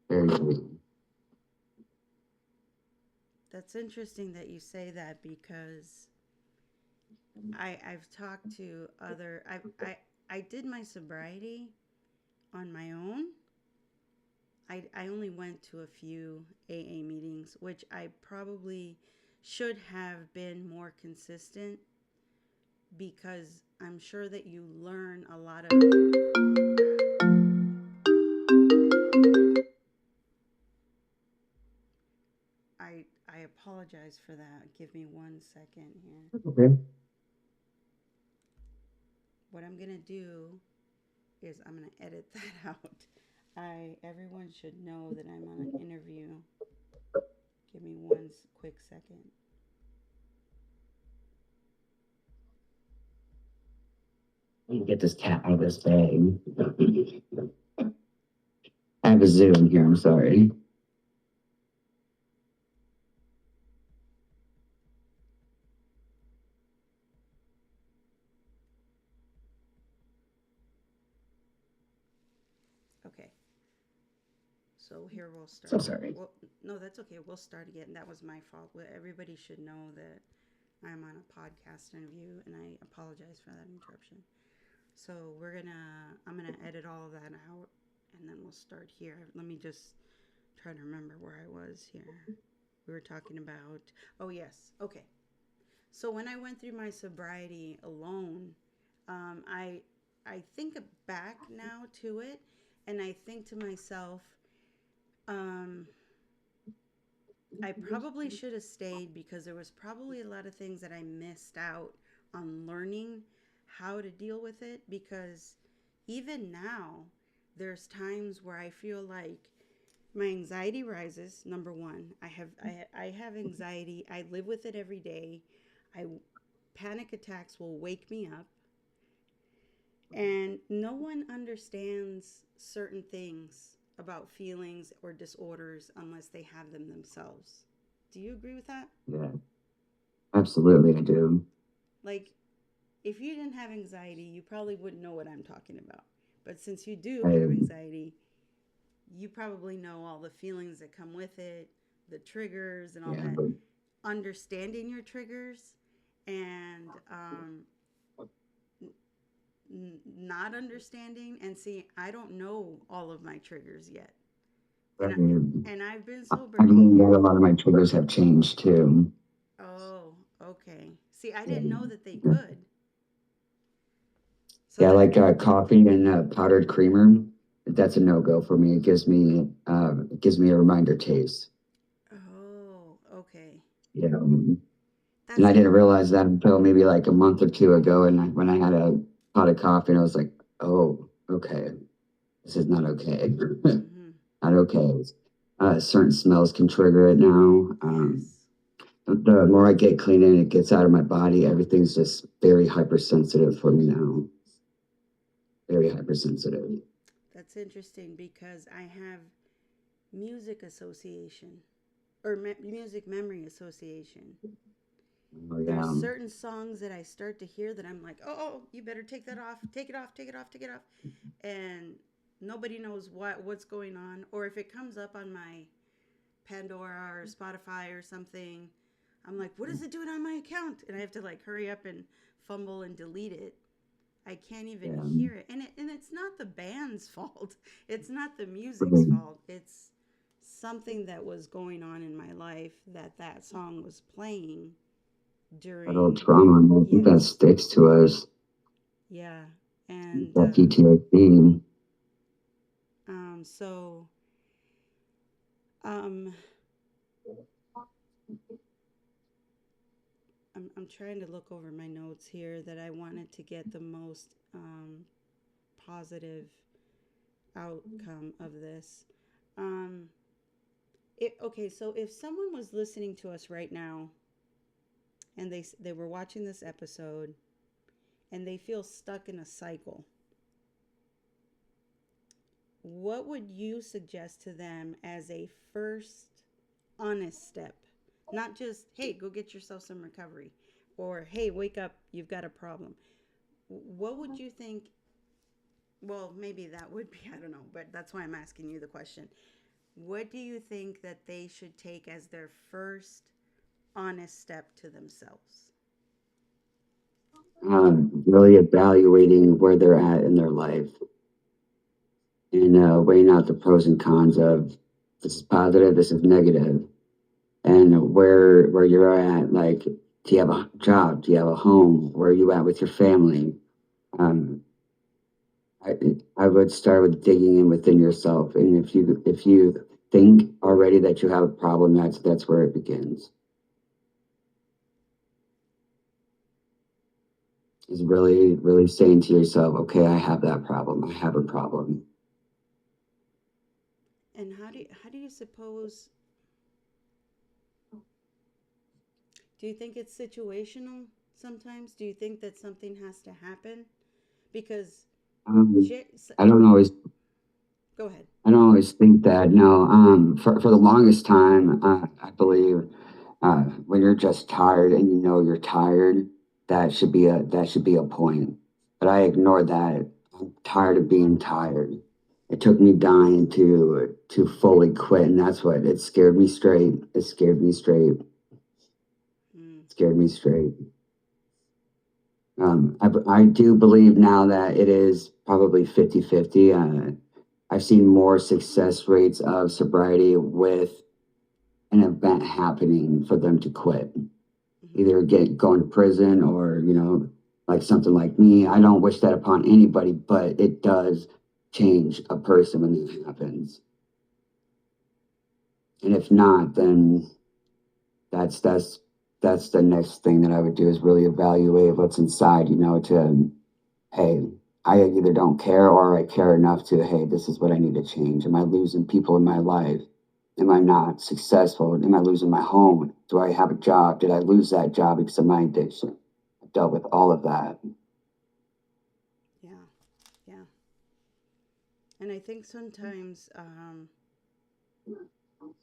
Very good. That's interesting that you say that because I've talked to other I did my sobriety on my own. I only went to a few AA meetings, which I probably should have been more consistent because I'm sure that you learn a lot of I apologize for that. Give me 1 second here. Okay. What I'm gonna do is I'm gonna edit that out. I Everyone should know that I'm on an interview. Give me quick second. Let me get this cat out of this bag. I have a Zoom here. I'm sorry. Okay, so here we'll So start. sorry. Well, no, that's okay. We'll start again. That was my fault. Everybody should know that I'm on a podcast interview, and I apologize for that interruption. So I'm gonna edit all of that out, and then we'll start here. Let me just try to remember where I was here. We were talking about, oh, yes, okay. So when I went through my sobriety alone, I think back now to it, and I think to myself, um, I probably should have stayed because there was probably a lot of things that I missed out on learning how to deal with it. Because even now, there's times where I feel like my anxiety rises. Number one, I have anxiety. I live with it every day. I Panic attacks will wake me up, and no one understands certain things about feelings or disorders unless they have them themselves. Do you agree with that? Yeah, absolutely, I do. Like, if you didn't have anxiety, you probably wouldn't know what I'm talking about. But since you do have I, anxiety, you probably know all the feelings that come with it, the triggers, and all yeah, that. but Understanding your triggers and not understanding and see, I don't know all of my triggers yet. I, And I, and I've been sober I've learned 8 years. that a lot of my triggers have changed too. Oh, okay. See, I didn't know that they Yeah, could. So yeah, that like coffee and powdered creamer. That's a no go for me. It gives me a reminder taste. Oh, okay. Yeah, and That's I in didn't realize that until maybe like a month or two ago. And when I had a pot of coffee, and I was like, oh, okay, this is not okay. Mm-hmm. Not okay. Certain smells can trigger it now. Yes. The more I get clean and it gets out of my body, everything's just very hypersensitive for me now. Very hypersensitive. That's interesting because I have music association or music memory association. Oh There's yeah, certain songs that I start to hear that I'm like, oh, you better take that off, take it off, take it off, take it off, and nobody knows what's going on. Or if it comes up on my Pandora or Spotify or something, I'm like, what is it doing on my account? And I have to like hurry up and fumble and delete it. I can't even yeah. hear it. And it's not the band's fault. It's not the music's Really, fault. It's something that was going on in my life that song was playing that old during. trauma, I think that Yes. sticks to us. Yeah. And That PTSD. so um I'm trying to look over my notes here that I wanted to get the most positive outcome of this. Um, okay, so if someone was listening to us right now and they were watching this episode and they feel stuck in a cycle, what would you suggest to them as a first honest step? Not just, hey, go get yourself some recovery, or hey, wake up, you've got a problem. What would you think? Well, maybe that would be, I don't know, but that's why I'm asking you the question. what do you think that they should take as their first honest step to themselves? Really evaluating where they're at in their life and weighing out the pros and cons of this is positive, this is negative, and where you're at. Like, do you have a job? Do you have a home? Where are you at with your family? Um, I I would start with digging in within yourself, and if you think already that you have a problem, that's where it begins. Is really saying to yourself, okay, I have that problem. I have a problem. And how do you suppose, do you think it's situational sometimes? Do you think that something has to happen? Because Um, j- I don't always go ahead. I don't always think that. No, for the longest time, I believe when you're just tired and you know you're tired, that should be a point. But I ignored that. I'm tired of being tired. It took me dying to fully quit, and that's what it scared me straight. It scared me straight. Mm, Scared me straight. I do believe now that it is probably 50-50. I've seen more success rates of sobriety with an event happening for them to quit, hmm. either going to prison or like something like me. I don't wish that upon anybody, but it does change a person when that happens. And if not, then that's that's that's the next thing that I would do is really evaluate what's inside. To hey, I either don't care or I care enough to, hey, this is what I need to change. Am I losing people in my life? Am I not successful? Am I losing my home? Do I have a job? Did I lose that job because of my addiction? I've dealt with all of that. Yeah, yeah. And I think sometimes,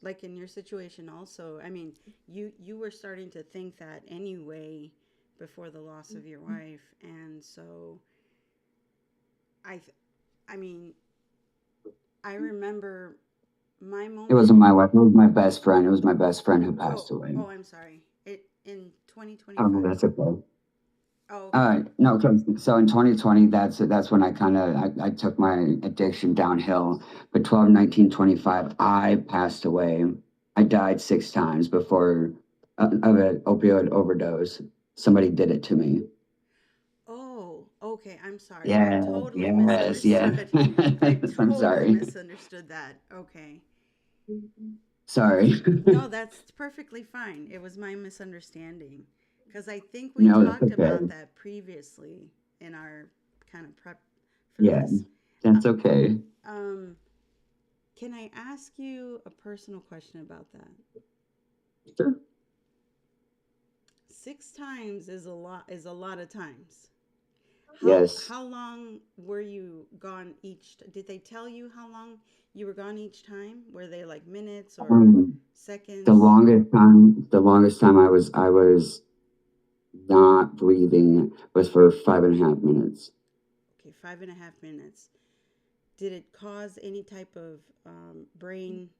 like in your situation, also, I mean, you were starting to think that anyway before the loss of your wife, and so I, th- I mean, I remember my It wasn't moment. my wife. It was my best friend. It was my best friend who passed Oh, away. oh, I'm sorry. It in Oh, no, 2025. that's okay. Oh, okay. No, so in 2020, that's when I took my addiction downhill. But 12, 19, 25, I passed away. I died 6 times before of an opioid overdose. Somebody did it to me. Oh, okay. I'm sorry. I Yeah, totally yes, yeah. misunderstood. I I'm totally sorry. misunderstood that. Okay. Sorry. No, that's perfectly fine. It was my misunderstanding. Because I think we No, that's talked okay. about that previously in our kind of prep for Yeah, this. Uh, that's okay. Um, can I ask you a personal question about that? Sure. 6 times is a lot of times. How Yes. how long were you gone each? Did they tell you how long you were gone each time? Were they like minutes or Um, the seconds? longest time I was not breathing was for 5.5 minutes. Okay, 5.5 minutes. Did it cause any type of brain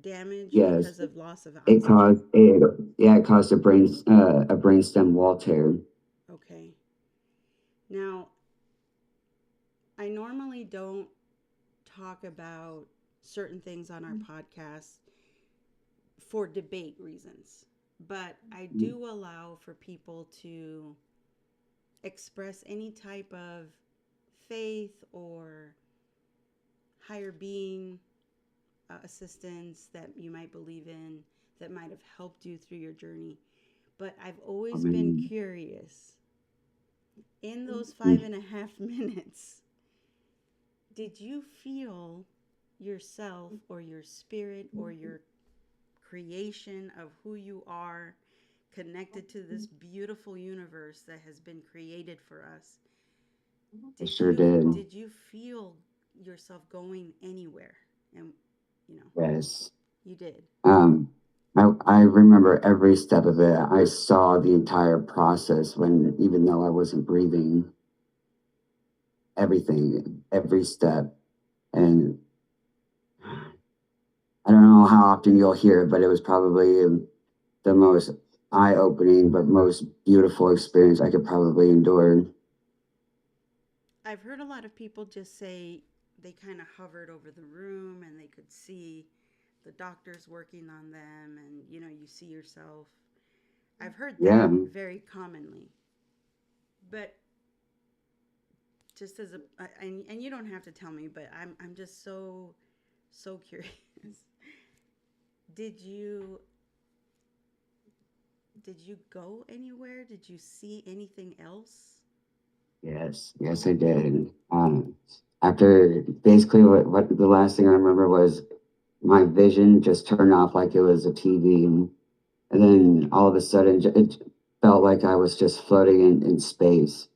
damage Yes, because of loss of it oxygen? caused it caused a brainstem wall tear. Okay. Now, I normally don't talk about certain things on our podcast for debate reasons, but I do allow for people to express any type of faith or higher being assistance that you might believe in that might have helped you through your journey. But I've I always been mean, curious in those 5.5 minutes, did you feel yourself or your spirit or your creation of who you are connected to this beautiful universe that has been created for us? I Did sure you did. did you feel yourself going anywhere? And you know, Yes. you did. Um, I remember every step of it. I saw the entire process when, even though I wasn't breathing, everything, every step. And how often you'll hear it, but it was probably the most eye-opening but most beautiful experience I could probably endure. I've heard a lot of people just say they kind of hovered over the room and they could see the doctors working on them, and you see yourself. I've heard Yeah, that very commonly. But just as a and you don't have to tell me, but I'm just so curious. Did you did you go anywhere? Did you see anything else? yes, I did. After basically what the last thing I remember was my vision just turned off like it was a TV, and then all of a sudden it felt like I was just floating in space,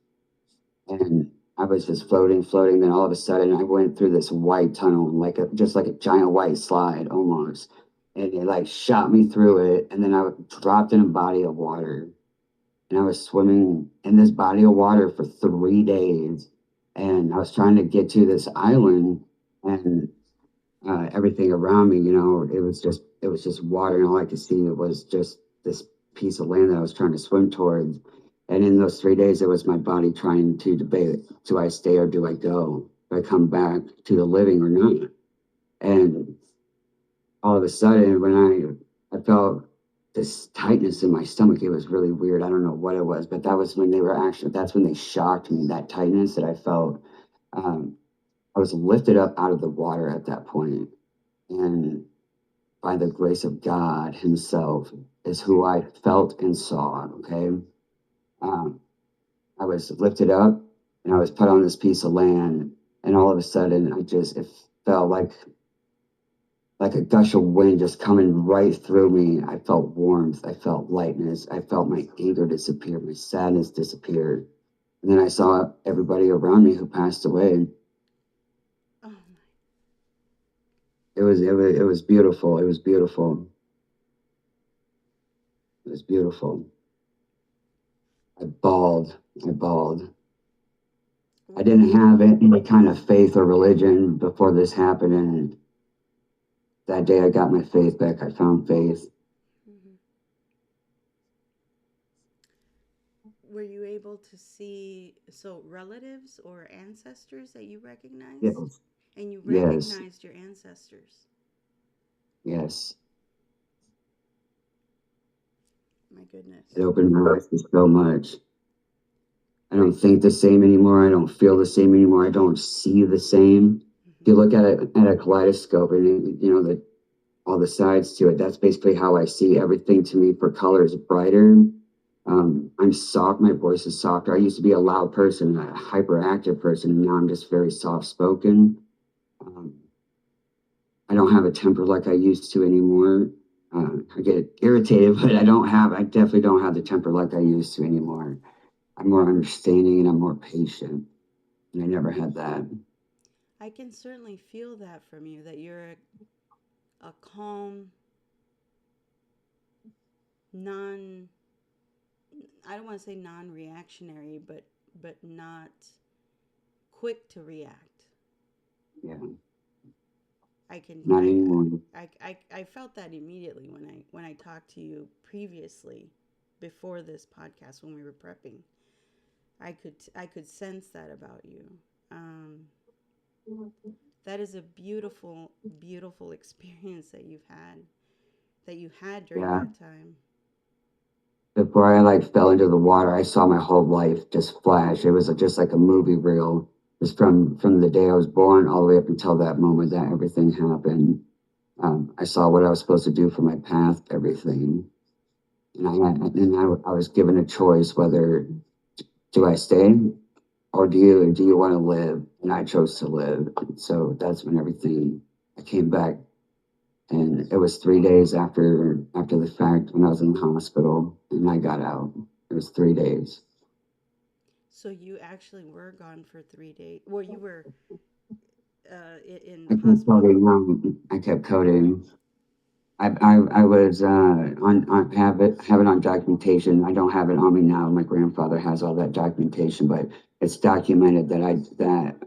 and I was just floating. Then all of a sudden I went through this white tunnel, like just like a giant white slide almost, and it like shot me through it, and then I dropped in a body of water, and I was swimming in this body of water for 3 days, and I was trying to get to this island, and everything around me, it was just water, and all I could see was just this piece of land that I was trying to swim towards. And in those 3 days, it was my body trying to debate: do I stay or do I go? Do I come back to the living or not? And all of a sudden, when I felt this tightness in my stomach, it was really weird. I don't know what it was, but that was when that's when they shocked me. That tightness that I felt. Um, I was lifted up out of the water at that point, and by the grace of God Himself is who I felt and saw. Okay, um, I was lifted up, and I was put on this piece of land, and all of a sudden, it felt like a gush of wind just coming right through me. I felt warmth, I felt lightness, I felt my anger disappear, my sadness disappeared, and then I saw everybody around me who passed away. Oh my. It was beautiful. It was beautiful. It was beautiful. I bawled. I bawled. I What didn't have any kind of faith or religion before this happened, and that day I got my faith back. I found faith. mhm. Were you able to see relatives or ancestors that you recognized? Yes, And you yes, recognized your ancestors. yes. My It goodness. opened my eyes to so much. I Were don't think the same anymore. I don't feel the same anymore. I don't see the same. If you mhm. look at a kaleidoscope, and all the sides to it, that's basically how I see everything. To me, for color is brighter. I'm soft. My voice is softer. I used to be a loud person, a hyperactive person, and now I'm just very soft spoken. Um, I don't have a temper like I used to anymore. I get irritated, but I definitely don't have the temper like I used to anymore. I'm more understanding and I'm more patient. And I never had that. I can certainly feel that from you, that you're a calm, non I don't want to say non-reactionary, but not quick to react. Yeah, I can not anymore. I felt that immediately when I talked to you previously before this podcast when we were prepping. I could sense that about you. Um, that is a beautiful experience that you had during Yeah. that time. Before I fell into the water, I saw my whole life just flash. It was just like a movie reel, just from the day I was born all the way up until that moment that everything happened. I saw what I was supposed to do for my path, everything, and I was given a choice whether do I stay or do you want to live, and I chose to live. And so that's when everything I came back, and it was 3 days after the fact when I was in the hospital and I got out. It was 3 days. So you actually were gone for 3 days. Well, you were in I the kept hospital. coding. I kept coding. I was on have it on documentation. I don't have it on me now. My grandfather has all that documentation, but it's documented that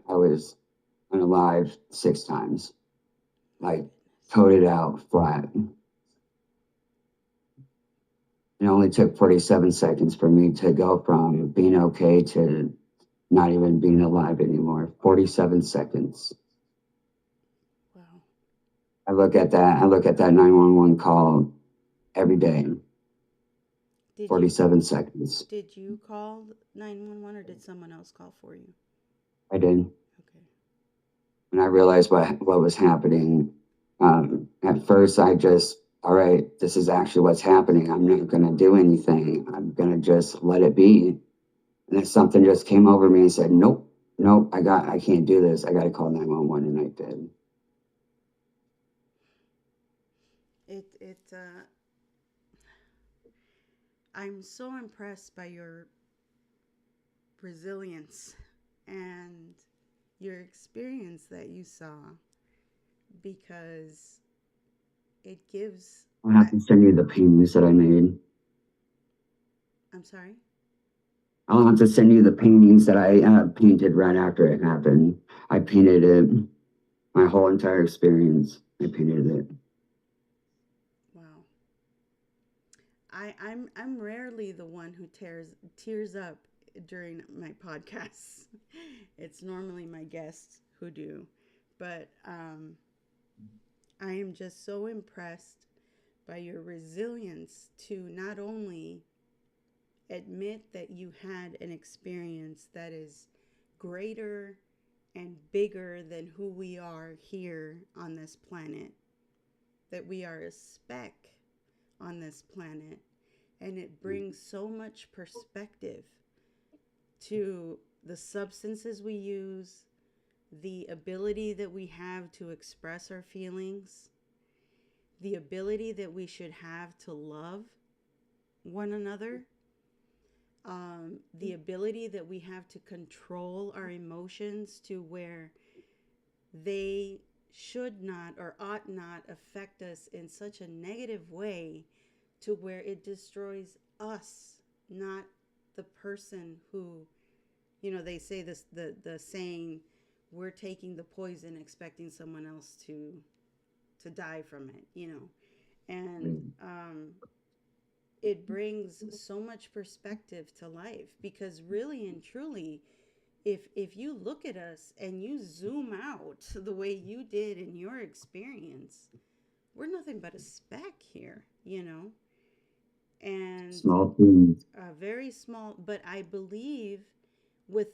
I was unalive 6 times. My Like goodness. coded out flat. It only took 47 seconds for me to go from being okay to not even being alive anymore. 47 seconds. Wow. I look at that 911 call every day. Did you 47 seconds. did you call 911 or did someone else call for you? I did. Okay. When I realized what was happening, at first I just, all right, this is actually what's happening. I'm not going to do anything. I'm going to just let it be. And then something just came over me and said, nope, nope, I can't do this. I got to call 911. And I did. It I'm so impressed by your resilience and your experience that you saw because it gives I'll have to send you the paintings that I made. I'm sorry. I'll have to send you the paintings that I painted right after it happened. I painted it, my whole entire experience. I painted it. Wow. I'm rarely the one who tears up during my podcasts. It's normally my guests who do. But I am just so impressed by your resilience to not only admit that you had an experience that is greater and bigger than who we are here on this planet, that we are a speck on this planet, and it brings so much perspective to the substances we use, the ability that we have to express our feelings, the ability that we should have to love one another, the ability that we have to control our emotions to where they should not or ought not affect us in such a negative way to where it destroys us, not the person who, they say this, the saying, we're taking the poison expecting someone else to die from it. And it brings so much perspective to life because really and truly, if you look at us and you zoom out the way you did in your experience, we're nothing but a speck here. And Small things. very small, but I believe with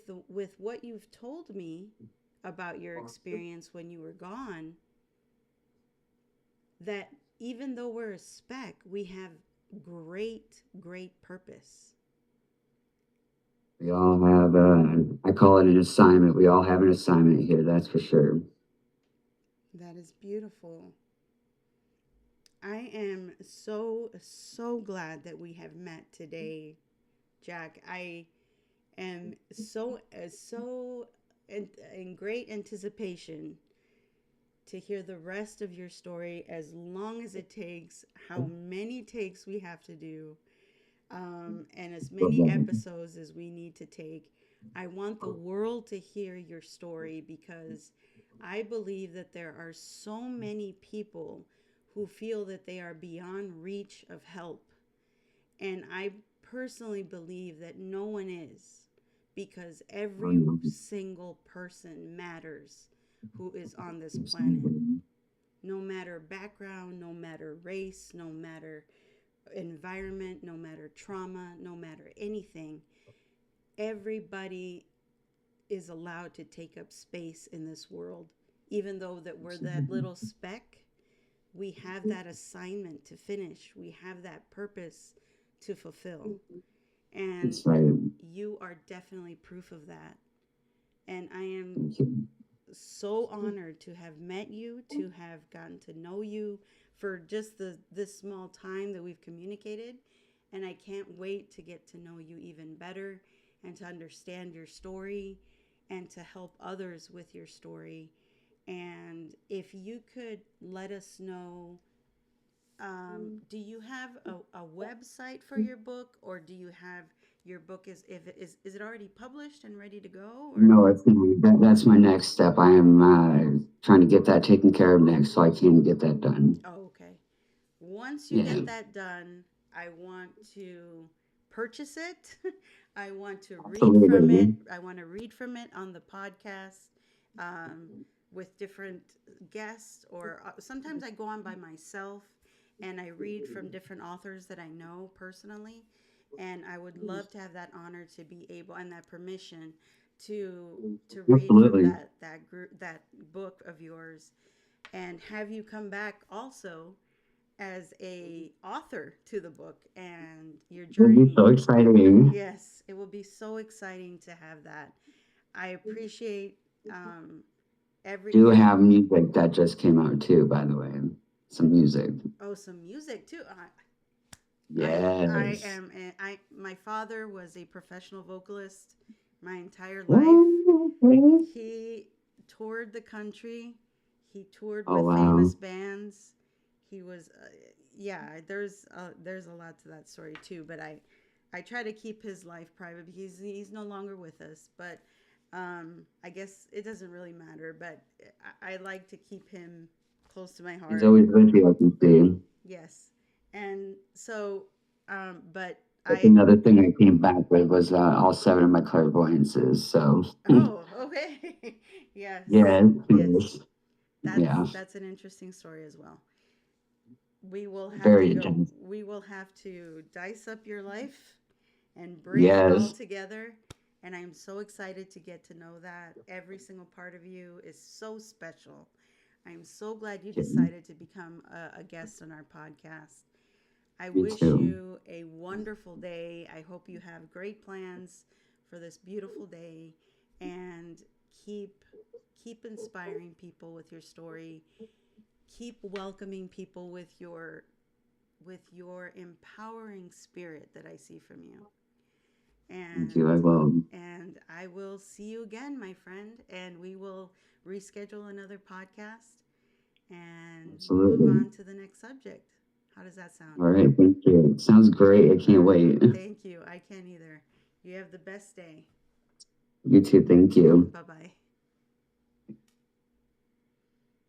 what you've told me about your experience when you were gone, that even though we're a speck, we have great purpose. We all have, I call it an assignment. We all have an assignment here, that's for sure. That is beautiful. I am so glad that we have met today, Jack. I am so in great anticipation to hear the rest of your story as long as it takes, how many takes we have to do, and as many episodes as we need to take. I want the world to hear your story because I believe that there are so many people who feel that they are beyond reach of help. And I personally believe that no one is because every single person matters who is on this planet. No matter background, no matter race, no matter environment, no matter trauma, no matter anything, everybody is allowed to take up space in this world. Even though that we're that little speck, we have that assignment to finish. We have that purpose to fulfill. And That's right. you are definitely proof of that. And I am Thank you. so honored to have met you, to have gotten to know you for just this small time that we've communicated. And I can't wait to get to know you even better and to understand your story and to help others with your story. And if you could let us know, do you have a website for your book or do you have your book is, if it is it already published and ready to go, or? No, that's my next step. I am trying to get that taken care of next, so I can get that done. Oh, okay. Once you Yeah, get that done, I want to purchase it. I want to read from it. absolutely. I want to read from it on the podcast, um, with different guests, or sometimes I go on by myself and I read from different authors that I know personally. And I would love to have that honor to be able, and that permission to read from Absolutely. that book of yours, and have you come back also as a author to the book and your It'll be journey. so exciting. Yes, it will be so exciting to have that. I appreciate, um, every Do you. have music that just came out too, by the way. Some music. Oh, some music too. I Yes. am I my father was a professional vocalist my entire life. Oh, okay. He toured the country. He toured Oh with wow. famous bands. He was, yeah. There's a lot to that story too. But I try to keep his life private because he's no longer with us. But I guess it doesn't really matter. But I like to keep him close to my He's heart. always with you, I can see. Yes, and so, but That's I. another thing I came back with was all seven of my clairvoyances. So Oh, okay. Yes, yeah, yes. yes, yeah, That's an interesting story as well. We will have to very go. intense. We will have to dice up your life and bring it all Yes, together. And I'm so excited to get to know that every single part of you is so special. I'm so glad you yeah, decided to become a guest on our podcast. I me wish too. you a wonderful day. I hope you have great plans for this beautiful day, and keep keep inspiring people with your story. Keep welcoming people with your empowering spirit that I see from you. Thank you. I And will. I will see you again, my friend, and we will reschedule another podcast and move Absolutely. on to the next subject. How does that sound? All right. Thank you. Sounds great. I All can't right. wait. Thank you. I can't either. You have the best day. You too. Thank you. Bye bye.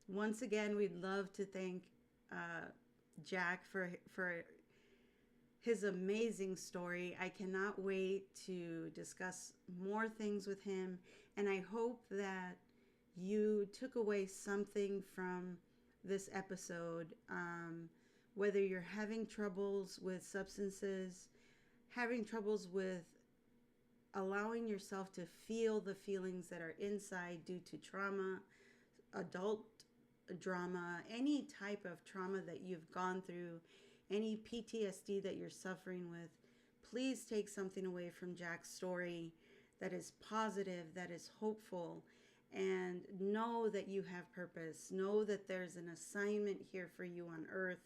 Once again, we'd love to thank, uh, Jack for his amazing story. I cannot wait to discuss more things with him, and I hope that you took away something from this episode. Whether you're having troubles with substances, having troubles with allowing yourself to feel the feelings that are inside due to trauma, adult drama, any type of trauma that you've gone through, any PTSD that you're suffering with, please take something away from Jack's story that is positive, that is hopeful, and know that you have purpose. Know that there's an assignment here for you on earth,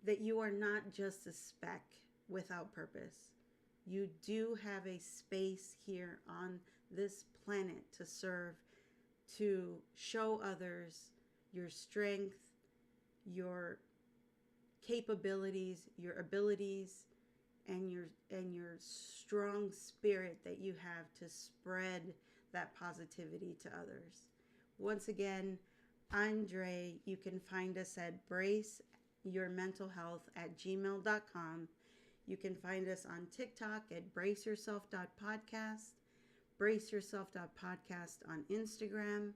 that you are not just a speck without purpose. You do have a space here on this planet to serve, to show others your strength, your capabilities, your abilities, and your strong spirit that you have to spread that positivity to others. Once again, I'm Dre. You can find us at braceyourmentalhealth@gmail.com. You can find us on TikTok at braceyourself.podcast, braceyourself.podcast on Instagram.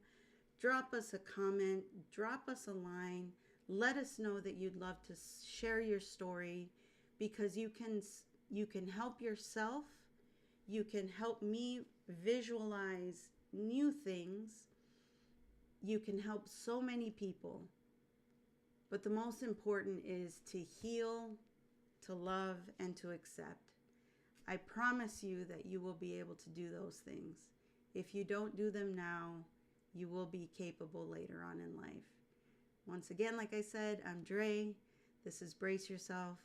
Drop us a comment, drop us a line. Let us know that you'd love to share your story, because you can help yourself, you can help me visualize new things, you can help so many people. But the most important is to heal, to love, and to accept. I promise you that you will be able to do those things. If you don't do them now, you will be capable later on in life. Once again, like I said, I'm Dre. This is Brace Yourself.